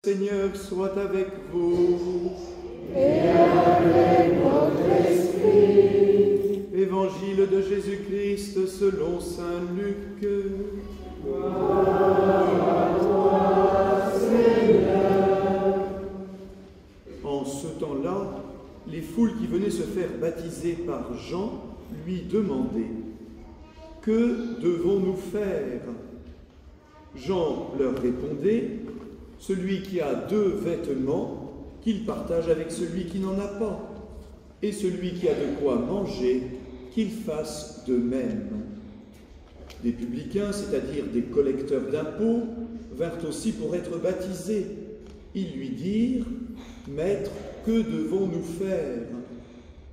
Seigneur soit avec vous. Et avec votre esprit. Évangile de Jésus-Christ selon saint Luc. Gloire à toi, Seigneur. En ce temps-là, les foules qui venaient se faire baptiser par Jean lui demandaient « Que devons-nous faire ?» Jean leur répondait « Celui qui a 2 vêtements, qu'il partage avec celui qui n'en a pas, et celui qui a de quoi manger, qu'il fasse de même. » Des publicains, c'est-à-dire des collecteurs d'impôts, vinrent aussi pour être baptisés. Ils lui dirent « Maître, que devons-nous faire ?»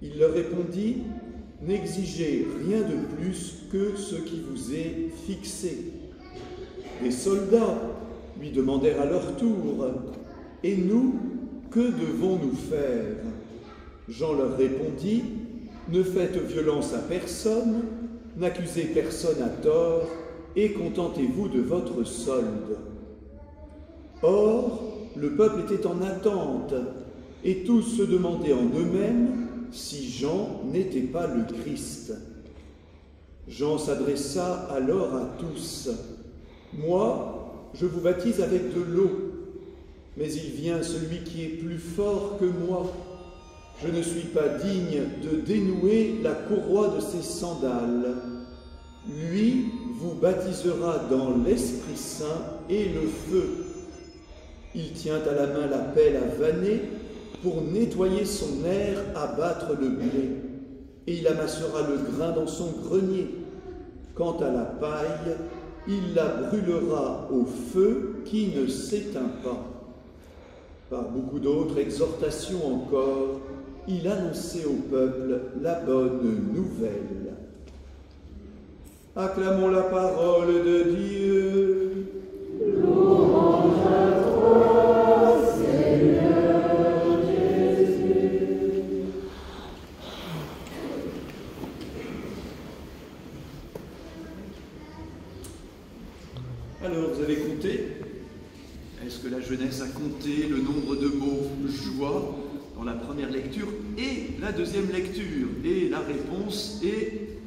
Il leur répondit « N'exigez rien de plus que ce qui vous est fixé. » Les soldats lui demandèrent à leur tour « Et nous, que devons-nous faire ?» Jean leur répondit « Ne faites violence à personne, n'accusez personne à tort, et contentez-vous de votre solde. » Or, le peuple était en attente, et tous se demandaient en eux-mêmes si Jean n'était pas le Christ. Jean s'adressa alors à tous. « Moi, je vous baptise avec de l'eau, mais il vient celui qui est plus fort que moi. Je ne suis pas digne de dénouer la courroie de ses sandales. Lui vous baptisera dans l'Esprit Saint et le feu. Il tient à la main la pelle à vanner pour nettoyer son aire à battre le blé, et il amassera le grain dans son grenier. Quant à la paille, il la brûlera au feu qui ne s'éteint pas. » Par beaucoup d'autres exhortations encore, il annonçait au peuple la bonne nouvelle. Acclamons la parole de Dieu. Louange à toi, Seigneur Jésus. Alors, vous avez compté? Est-ce que la jeunesse a compté le nombre de mots « joie » dans la première lecture et la deuxième lecture? Et la réponse est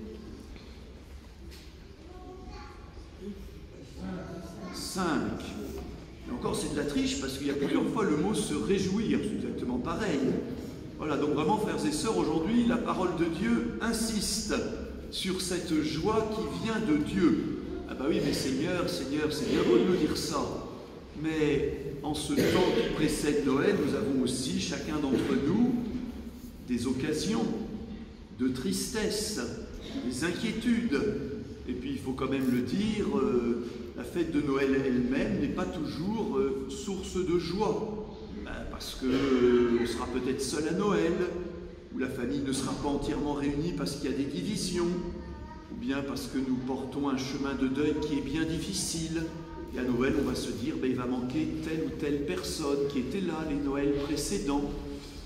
5. Et encore, c'est de la triche parce qu'il y a plusieurs fois le mot « se réjouir », c'est exactement pareil. Voilà, donc vraiment, frères et sœurs, aujourd'hui, la parole de Dieu insiste sur cette joie qui vient de Dieu. Ah bah oui, mais Seigneur, c'est bien beau de nous dire ça. Mais en ce temps qui précède Noël, nous avons aussi, chacun d'entre nous, des occasions de tristesse, des inquiétudes. Et puis, il faut quand même le dire, la fête de Noël elle-même n'est pas toujours source de joie. Parce qu'on sera peut-être seul à Noël, ou la famille ne sera pas entièrement réunie parce qu'il y a des divisions, ou bien parce que nous portons un chemin de deuil qui est bien difficile. Et à Noël, on va se dire, il va manquer telle ou telle personne qui était là les Noëls précédents.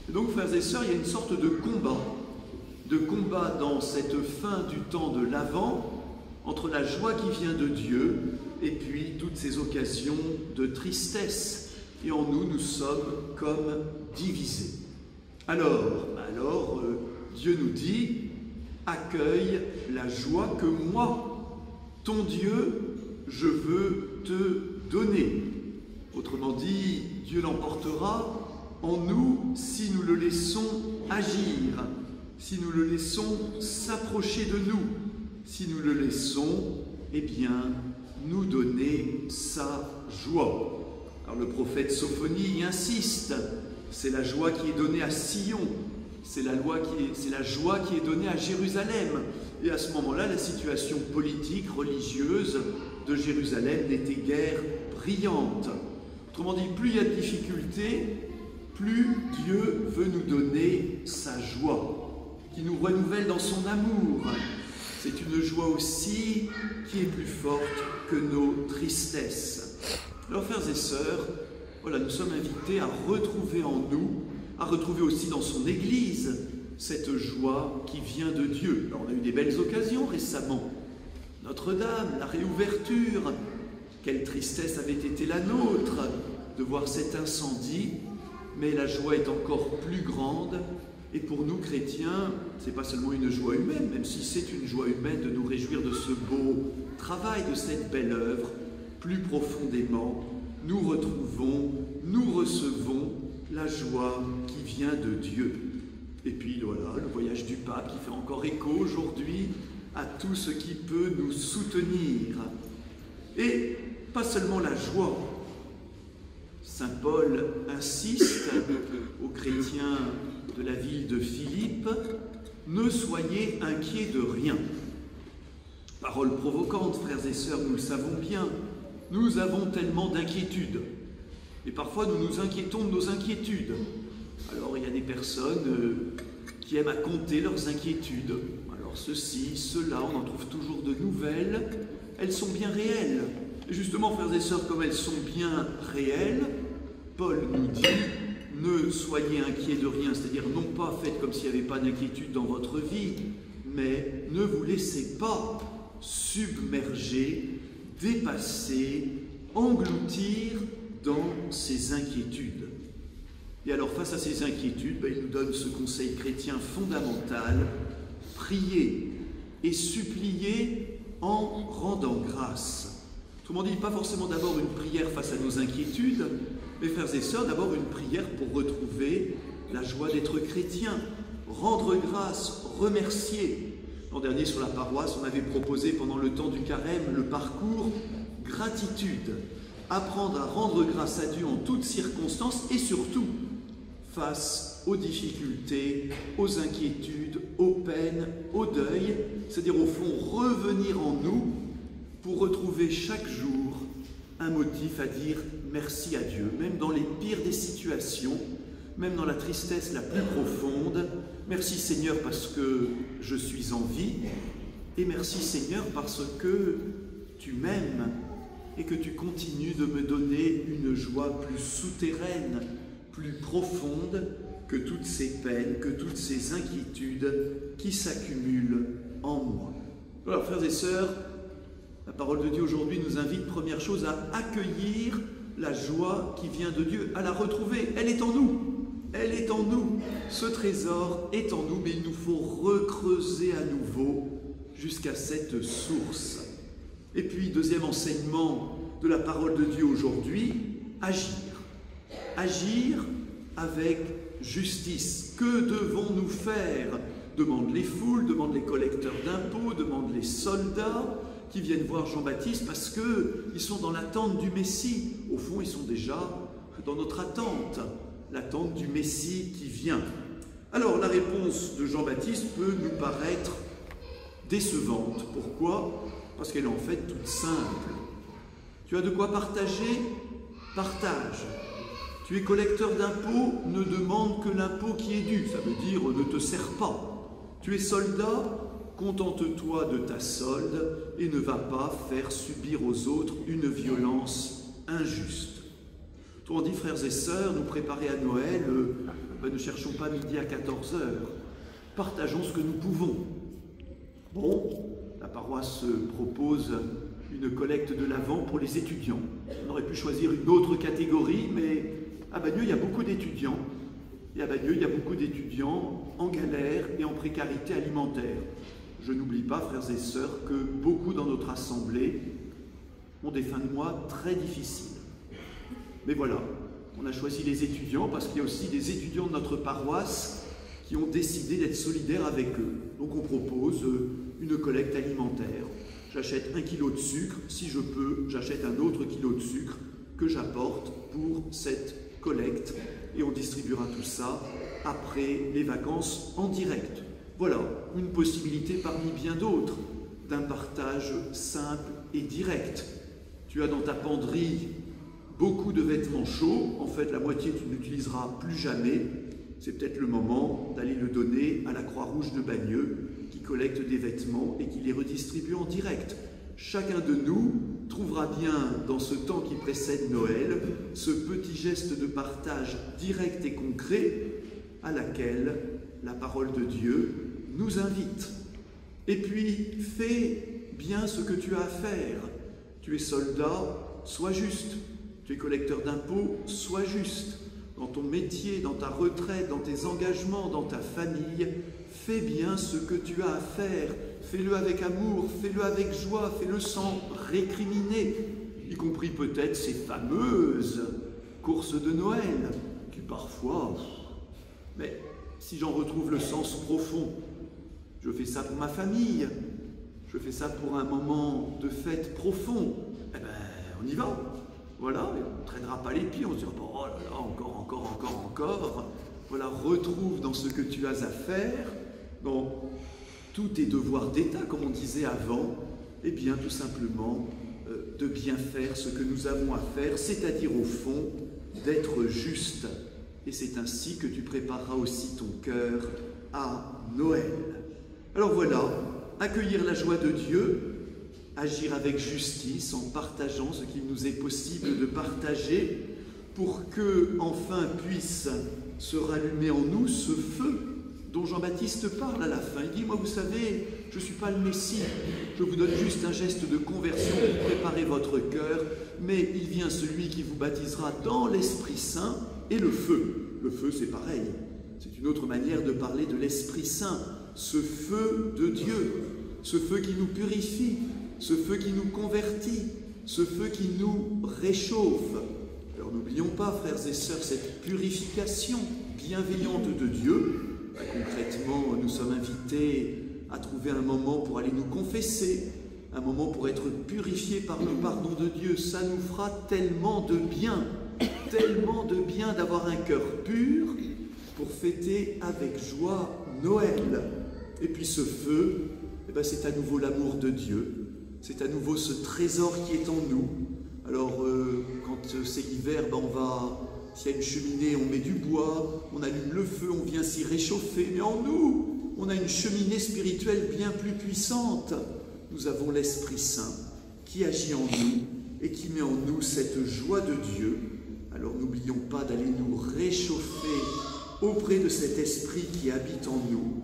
Et donc, frères et sœurs, il y a une sorte de combat dans cette fin du temps de l'Avent, entre la joie qui vient de Dieu et puis toutes ces occasions de tristesse. Et en nous, nous sommes comme divisés. Alors, Dieu nous dit, accueille la joie que moi, ton Dieu, je veux te donner. Autrement dit, Dieu l'emportera en nous si nous le laissons agir, si nous le laissons s'approcher de nous, si nous le laissons, nous donner sa joie. Alors le prophète Sophonie insiste, c'est la joie qui est donnée à Sion, c'est la joie qui est donnée à Jérusalem. Et à ce moment-là, la situation politique, religieuse de Jérusalem n'était guère brillante. Autrement dit, plus il y a de difficultés, plus Dieu veut nous donner sa joie, qui nous renouvelle dans son amour. C'est une joie aussi qui est plus forte que nos tristesses. Alors, frères et sœurs, voilà, nous sommes invités à retrouver en nous, à retrouver aussi dans son Église, cette joie qui vient de Dieu. Alors, on a eu des belles occasions récemment. Notre-Dame, la réouverture, quelle tristesse avait été la nôtre. de voir cet incendie, mais la joie est encore plus grande. Et pour nous chrétiens, ce n'est pas seulement une joie humaine, même si c'est une joie humaine de nous réjouir de ce beau travail, de cette belle œuvre. Plus profondément, nous retrouvons, nous recevons la joie qui vient de Dieu. Et puis voilà, le voyage du pape qui fait encore écho aujourd'hui à tout ce qui peut nous soutenir. Et pas seulement la joie. Saint Paul insiste aux chrétiens de la ville de Philippe, ne soyez inquiets de rien. Parole provocante, frères et sœurs, nous le savons bien. Nous avons tellement d'inquiétudes. Et parfois, nous nous inquiétons de nos inquiétudes. Alors, il y a des personnes qui aiment à compter leurs inquiétudes. Alors, ceci, cela, on en trouve toujours de nouvelles. Elles sont bien réelles. Et justement, frères et sœurs, comme elles sont bien réelles, Paul nous dit, ne soyez inquiets de rien. C'est-à-dire, non pas faites comme s'il n'y avait pas d'inquiétude dans votre vie, mais ne vous laissez pas submerger, dépasser, engloutir dans ces inquiétudes. Et alors, face à ces inquiétudes, il nous donne ce conseil chrétien fondamental, prier et supplier en rendant grâce. Autrement dit, pas forcément d'abord une prière face à nos inquiétudes, mais frères et sœurs, d'abord une prière pour retrouver la joie d'être chrétien, rendre grâce, remercier. L'an dernier, sur la paroisse, on avait proposé pendant le temps du carême le parcours gratitude. Apprendre à rendre grâce à Dieu en toutes circonstances et surtout face aux difficultés, aux inquiétudes, aux peines, au deuil, c'est-à-dire au fond revenir en nous pour retrouver chaque jour un motif à dire merci à Dieu, même dans les pires des situations, même dans la tristesse la plus profonde. Merci Seigneur parce que je suis en vie et merci Seigneur parce que tu m'aimes et que tu continues de me donner une joie plus souterraine, plus profonde que toutes ces peines, que toutes ces inquiétudes qui s'accumulent en moi. Alors frères et sœurs, la parole de Dieu aujourd'hui nous invite, première chose, à accueillir la joie qui vient de Dieu, à la retrouver. Elle est en nous. Elle est en nous. Ce trésor est en nous, mais il nous faut recreuser à nouveau jusqu'à cette source. Et puis, deuxième enseignement de la parole de Dieu aujourd'hui, agir. Agir avec justice. Que devons-nous faire? Demandent les foules, demandent les collecteurs d'impôts, demandent les soldats qui viennent voir Jean-Baptiste parce qu'ils sont dans l'attente du Messie. Au fond, ils sont déjà dans notre attente, l'attente du Messie qui vient. Alors, la réponse de Jean-Baptiste peut nous paraître décevante. Pourquoi? Parce qu'elle est en fait toute simple. Tu as de quoi partager? Partage. Tu es collecteur d'impôts? Ne demande que l'impôt qui est dû. Ça veut dire ne te sers pas. Tu es soldat? Contente-toi de ta solde et ne va pas faire subir aux autres une violence injuste. Autrement dit, frères et sœurs, nous préparer à Noël, ne cherchons pas midi à 14h. Partageons ce que nous pouvons. Bon, la paroisse propose une collecte de l'Avent pour les étudiants. On aurait pu choisir une autre catégorie, mais à Bagneux, il y a beaucoup d'étudiants. Et à Bagneux, il y a beaucoup d'étudiants en galère et en précarité alimentaire. Je n'oublie pas, frères et sœurs, que beaucoup dans notre assemblée ont des fins de mois très difficiles. Mais voilà, on a choisi les étudiants parce qu'il y a aussi des étudiants de notre paroisse qui ont décidé d'être solidaires avec eux. Donc on propose une collecte alimentaire. J'achète 1 kilo de sucre, si je peux, j'achète un autre kilo de sucre que j'apporte pour cette collecte et on distribuera tout ça après les vacances en direct. Voilà, une possibilité parmi bien d'autres d'un partage simple et direct. Tu as dans ta penderie beaucoup de vêtements chauds, en fait la moitié tu n'utiliseras plus jamais. C'est peut-être le moment d'aller le donner à la Croix-Rouge de Bagneux qui collecte des vêtements et qui les redistribue en direct. Chacun de nous trouvera bien dans ce temps qui précède Noël ce petit geste de partage direct et concret à laquelle la parole de Dieu nous invite. Et puis, fais bien ce que tu as à faire. Tu es soldat, sois juste. Tu es collecteur d'impôts, sois juste. Dans ton métier, dans ta retraite, dans tes engagements, dans ta famille, fais bien ce que tu as à faire. Fais-le avec amour, fais-le avec joie, fais-le sans récriminer, y compris peut-être ces fameuses courses de Noël, qui parfois... Mais si j'en retrouve le sens profond, je fais ça pour ma famille, je fais ça pour un moment de fête profond, eh ben, on y va. Voilà, et on ne traînera pas les pieds, on se dira, oh là là, encore. Voilà, retrouve dans ce que tu as à faire, dans tous tes devoirs d'État, comme on disait avant, eh bien, tout simplement, de bien faire ce que nous avons à faire, c'est-à-dire au fond, d'être juste. Et c'est ainsi que tu prépareras aussi ton cœur à Noël. Alors voilà, accueillir la joie de Dieu, agir avec justice en partageant ce qu'il nous est possible de partager pour que enfin puisse se rallumer en nous ce feu dont Jean-Baptiste parle à la fin. Il dit, moi vous savez, je ne suis pas le Messie, je vous donne juste un geste de conversion pour préparer votre cœur, mais il vient celui qui vous baptisera dans l'Esprit Saint et le feu. Le feu c'est pareil, c'est une autre manière de parler de l'Esprit Saint, ce feu de Dieu, ce feu qui nous purifie, ce feu qui nous convertit, ce feu qui nous réchauffe. Alors n'oublions pas, frères et sœurs, cette purification bienveillante de Dieu. Concrètement, nous sommes invités à trouver un moment pour aller nous confesser, un moment pour être purifiés par le pardon de Dieu. Ça nous fera tellement de bien d'avoir un cœur pur pour fêter avec joie Noël. Et puis ce feu, eh ben, c'est à nouveau l'amour de Dieu. C'est à nouveau ce trésor qui est en nous. Alors, quand c'est l'hiver, ben s'il y a une cheminée, on met du bois, on allume le feu, on vient s'y réchauffer. Mais en nous, on a une cheminée spirituelle bien plus puissante. Nous avons l'Esprit Saint qui agit en nous et qui met en nous cette joie de Dieu. Alors, n'oublions pas d'aller nous réchauffer auprès de cet Esprit qui habite en nous,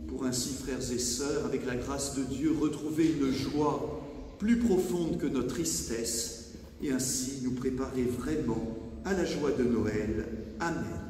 pour ainsi, frères et sœurs, avec la grâce de Dieu, retrouver une joie plus profonde que notre tristesse, et ainsi nous préparer vraiment à la joie de Noël. Amen.